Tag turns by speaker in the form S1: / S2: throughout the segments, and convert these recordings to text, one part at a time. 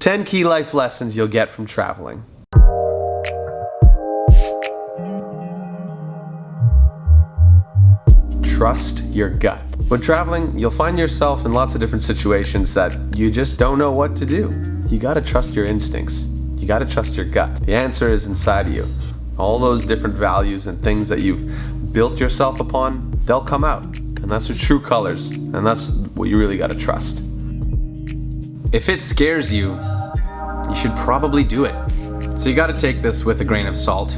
S1: 10 key life lessons you'll get from traveling. Trust your gut. When traveling, you'll find yourself in lots of different situations that you just don't know what to do. You gotta trust your instincts. You gotta trust your gut. The answer is inside of you. All those different values and things that you've built yourself upon, they'll come out. And that's your true colors. And that's what you really gotta trust.
S2: If it scares you, you should probably do it. So you gotta take this with a grain of salt.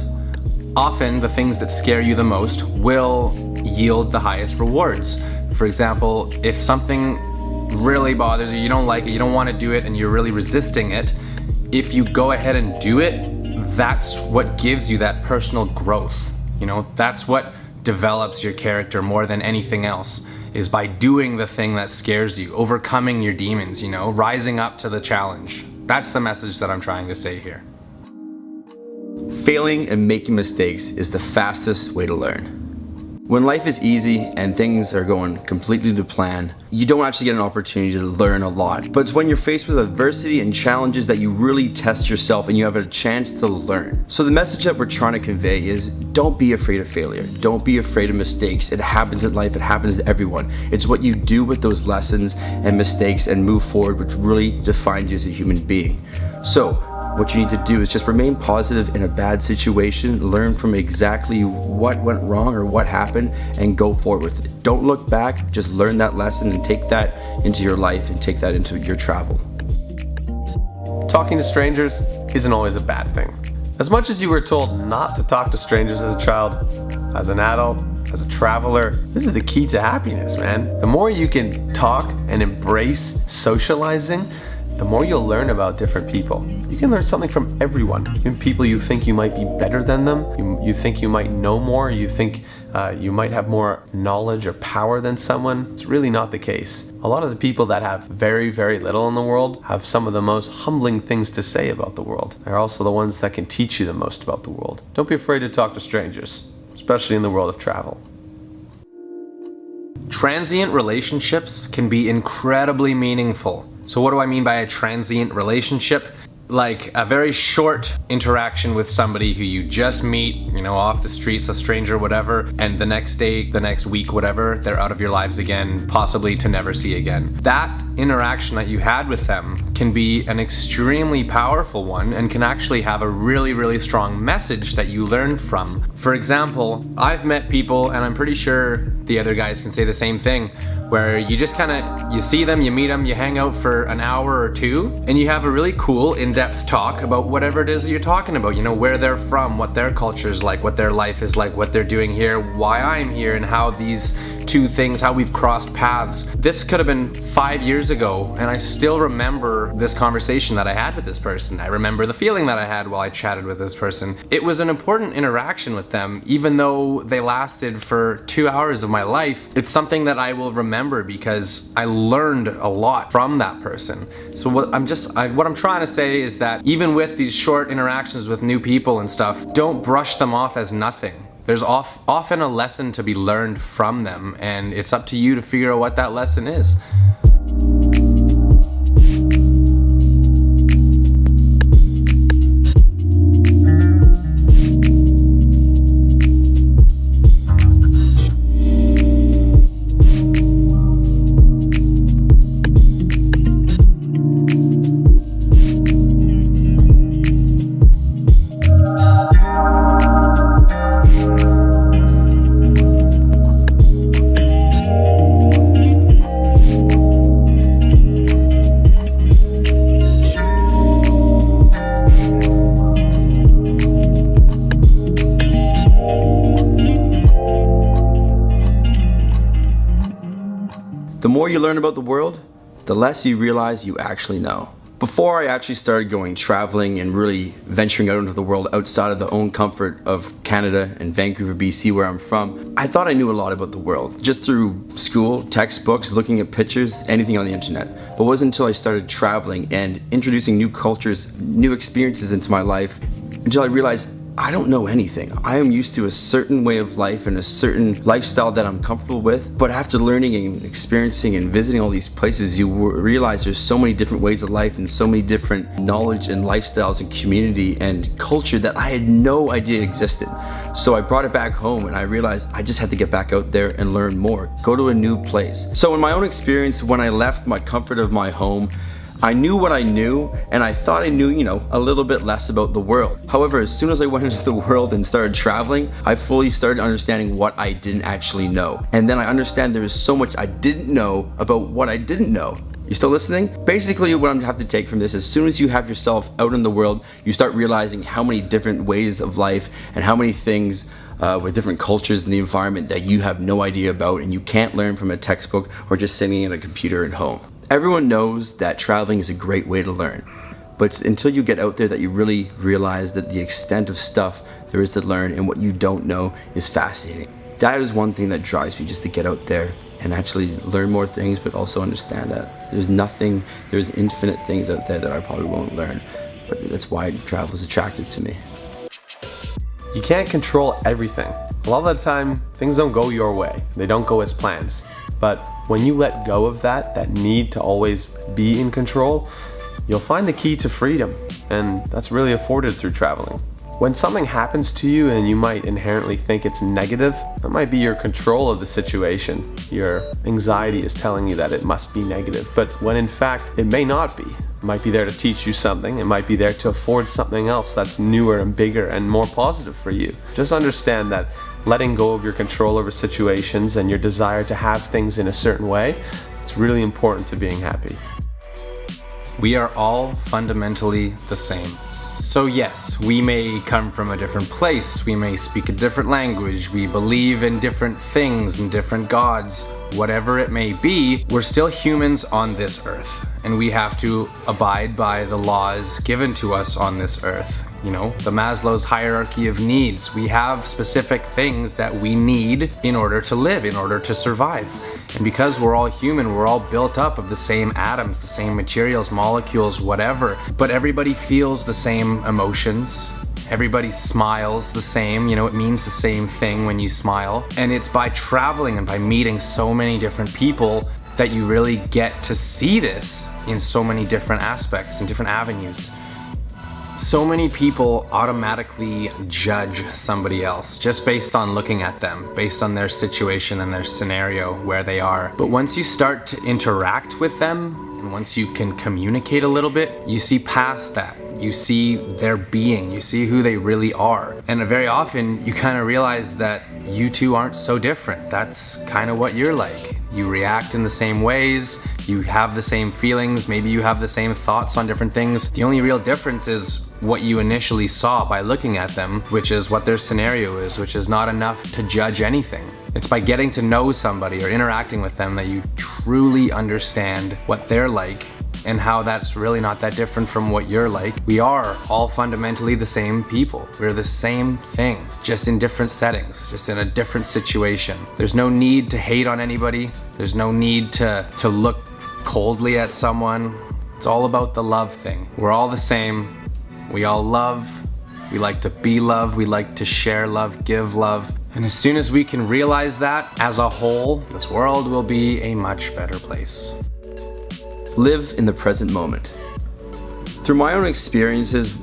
S2: Often, the things that scare you the most will yield the highest rewards. For example, if something really bothers you, you don't like it, you don't want to do it, and you're really resisting it, if you go ahead and do it, that's what gives you that personal growth. That's what develops your character more than anything else, is by doing the thing that scares you, overcoming your demons, rising up to the challenge. That's the message that I'm trying to say here.
S3: Failing and making mistakes is the fastest way to learn. When life is easy and things are going completely to plan, you don't actually get an opportunity to learn a lot. But it's when you're faced with adversity and challenges that you really test yourself and you have a chance to learn. So the message that we're trying to convey is don't be afraid of failure. Don't be afraid of mistakes. It happens in life. It happens to everyone. It's what you do with those lessons and mistakes and move forward which really defines you as a human being. So what you need to do is just remain positive in a bad situation, learn from exactly what went wrong or what happened, and go forward with it. Don't look back, just learn that lesson and take that into your life and take that into your travel.
S1: Talking to strangers isn't always a bad thing. As much as you were told not to talk to strangers as a child, as an adult, as a traveler, this is the key to happiness, man. The more you can talk and embrace socializing, the more you'll learn about different people. You can learn something from everyone. Even people you think you might be better than them, you think you might know more, you think you might have more knowledge or power than someone. It's really not the case. A lot of the people that have very, very little in the world have some of the most humbling things to say about the world. They're also the ones that can teach you the most about the world. Don't be afraid to talk to strangers, especially in the world of travel.
S2: Transient relationships can be incredibly meaningful. So what do I mean by a transient relationship? Like a very short interaction with somebody who you just meet, off the streets, a stranger, whatever, and the next day, the next week, whatever, they're out of your lives again, possibly to never see again. That interaction that you had with them can be an extremely powerful one and can actually have a really, really strong message that you learned from. For example, I've met people, and I'm pretty sure the other guys can say the same thing, where you just you see them, you meet them, you hang out for an hour or two, and you have a really cool in-depth talk about whatever it is that you're talking about, where they're from, what their culture is like, what their life is like, what they're doing here, why I'm here, and how these two things, how we've crossed paths. This could have been 5 years ago, and I still remember this conversation that I had with this person. I remember the feeling that I had while I chatted with this person. It was an important interaction with them, even though they lasted for 2 hours of my life. It's something that I will remember because I learned a lot from that person. So what I'm trying to say is that even with these short interactions with new people and stuff, don't brush them off as nothing. There's often a lesson to be learned from them, and it's up to you to figure out what that lesson is.
S3: The more you learn about the world, the less you realize you actually know. Before I actually started going traveling and really venturing out into the world outside of the own comfort of Canada and Vancouver, BC, where I'm from, I thought I knew a lot about the world, just through school, textbooks, looking at pictures, anything on the internet. But it wasn't until I started traveling and introducing new cultures, new experiences into my life, until I realized I don't know anything. I am used to a certain way of life and a certain lifestyle that I'm comfortable with, but after learning and experiencing and visiting all these places, you realize there's so many different ways of life and so many different knowledge and lifestyles and community and culture that I had no idea existed. So I brought it back home and I realized I just had to get back out there and learn more, go to a new place. So in my own experience, when I left my comfort of my home, I knew what I knew, and I thought I knew, a little bit less about the world. However, as soon as I went into the world and started traveling, I fully started understanding what I didn't actually know. And then I understand there is so much I didn't know about what I didn't know. You still listening? Basically, what I'm gonna have to take from this, as soon as you have yourself out in the world, you start realizing how many different ways of life and how many things with different cultures in the environment that you have no idea about and you can't learn from a textbook or just sitting at a computer at home. Everyone knows that traveling is a great way to learn, but it's until you get out there that you really realize that the extent of stuff there is to learn and what you don't know is fascinating. That is one thing that drives me, just to get out there and actually learn more things, but also understand that there's infinite things out there that I probably won't learn, but that's why travel is attractive to me.
S1: You can't control everything. A lot of the time, things don't go your way. They don't go as plans. But when you let go of that need to always be in control, you'll find the key to freedom, and that's really afforded through traveling. When something happens to you and you might inherently think it's negative, that might be your control of the situation. Your anxiety is telling you that it must be negative, but when in fact it may not be. It might be there to teach you something. It might be there to afford something else that's newer and bigger and more positive for you. Just understand that letting go of your control over situations and your desire to have things in a certain way, it's really important to being happy.
S2: We are all fundamentally the same. So yes, we may come from a different place, we may speak a different language, we believe in different things and different gods, whatever it may be, we're still humans on this earth, and we have to abide by the laws given to us on this earth. The Maslow's hierarchy of needs. We have specific things that we need in order to live, in order to survive. And because we're all human, we're all built up of the same atoms, the same materials, molecules, whatever. But everybody feels the same emotions. Everybody smiles the same, it means the same thing when you smile. And it's by traveling and by meeting so many different people that you really get to see this in so many different aspects and different avenues. So many people automatically judge somebody else just based on looking at them, based on their situation and their scenario, where they are. But once you start to interact with them, and once you can communicate a little bit, you see past that. You see their being, you see who they really are. And very often you kind of realize that you two aren't so different. That's kind of what you're like. You react in the same ways, you have the same feelings, maybe you have the same thoughts on different things. The only real difference is what you initially saw by looking at them, which is what their scenario is, which is not enough to judge anything. It's by getting to know somebody or interacting with them that you truly understand what they're like and how that's really not that different from what you're like. We are all fundamentally the same people. We're the same thing, just in different settings, just in a different situation. There's no need to hate on anybody. There's no need to look coldly at someone. It's all about the love thing. We're all the same. We all love. We like to be loved. We like to share love, give love. And as soon as we can realize that as a whole, this world will be a much better place.
S3: Live in the present moment. Through my own experiences,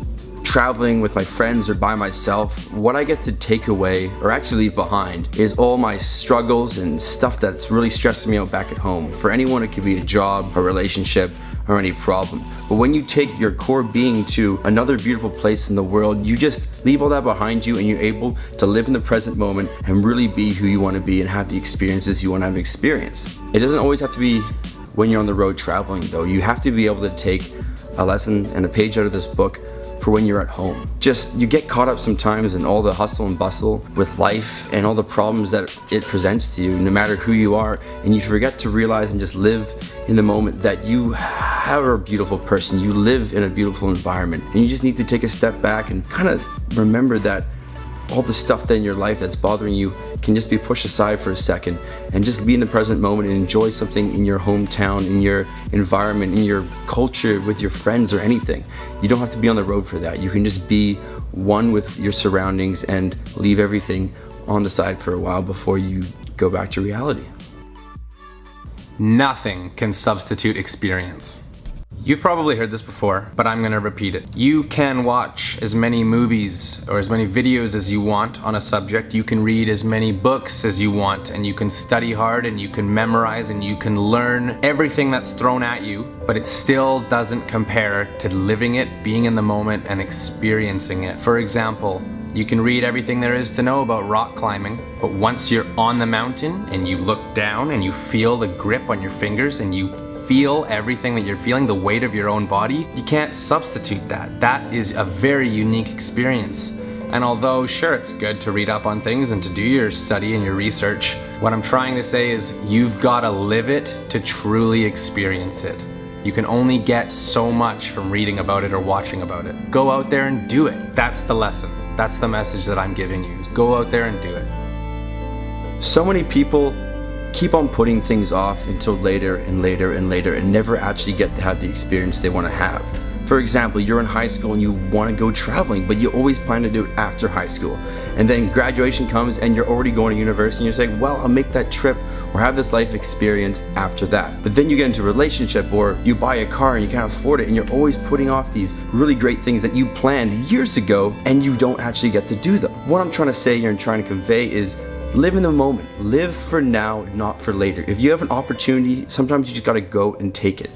S3: traveling with my friends or by myself, what I get to take away or actually leave behind is all my struggles and stuff that's really stressing me out back at home. For anyone, it could be a job, a relationship, or any problem. But when you take your core being to another beautiful place in the world, you just leave all that behind you and you're able to live in the present moment and really be who you want to be and have the experiences you want to have experienced. It doesn't always have to be when you're on the road traveling though. You have to be able to take a lesson and a page out of this book for when you're at home. Just, you get caught up sometimes in all the hustle and bustle with life and all the problems that it presents to you, no matter who you are, and you forget to realize and just live in the moment that you are a beautiful person, you live in a beautiful environment, and you just need to take a step back and kind of remember that all the stuff that in your life that's bothering you can just be pushed aside for a second and just be in the present moment and enjoy something in your hometown, in your environment, in your culture, with your friends or anything. You don't have to be on the road for that. You can just be one with your surroundings and leave everything on the side for a while before you go back to reality.
S2: Nothing can substitute experience. You've probably heard this before, but I'm gonna repeat it. You can watch as many movies or as many videos as you want on a subject. You can read as many books as you want, and you can study hard and you can memorize and you can learn everything that's thrown at you, but it still doesn't compare to living it, being in the moment, and experiencing it. For example, you can read everything there is to know about rock climbing, but once you're on the mountain and you look down and you feel the grip on your fingers and you feel everything that you're feeling, the weight of your own body, you can't substitute that. That is a very unique experience. And although, sure, it's good to read up on things and to do your study and your research, what I'm trying to say is you've got to live it to truly experience it. You can only get so much from reading about it or watching about it. Go out there and do it. That's the lesson. That's the message that I'm giving you. Go out there and do it.
S3: So many people keep on putting things off until later and later and later and never actually get to have the experience they want to have. For example, you're in high school and you want to go traveling, but you always plan to do it after high school. And then graduation comes and you're already going to university and you're saying, well, I'll make that trip or have this life experience after that. But then you get into a relationship or you buy a car and you can't afford it and you're always putting off these really great things that you planned years ago and you don't actually get to do them. What I'm trying to say here and trying to convey is live in the moment. Live for now, not for later. If you have an opportunity, sometimes you just gotta go and take it.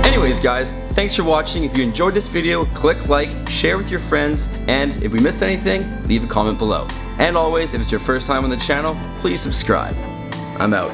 S3: Anyways guys, thanks for watching. If you enjoyed this video, click like, share with your friends, and if we missed anything, leave a comment below. And always, if it's your first time on the channel, please subscribe. I'm out.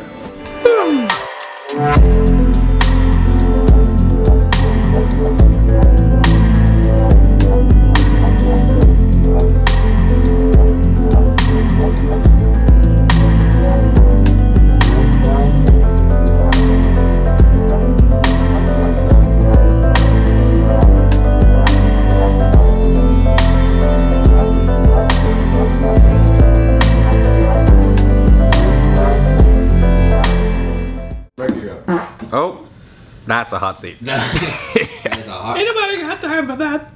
S2: Oh, that's a hot seat.
S3: That is a hot.
S2: Ain't nobody got time for that.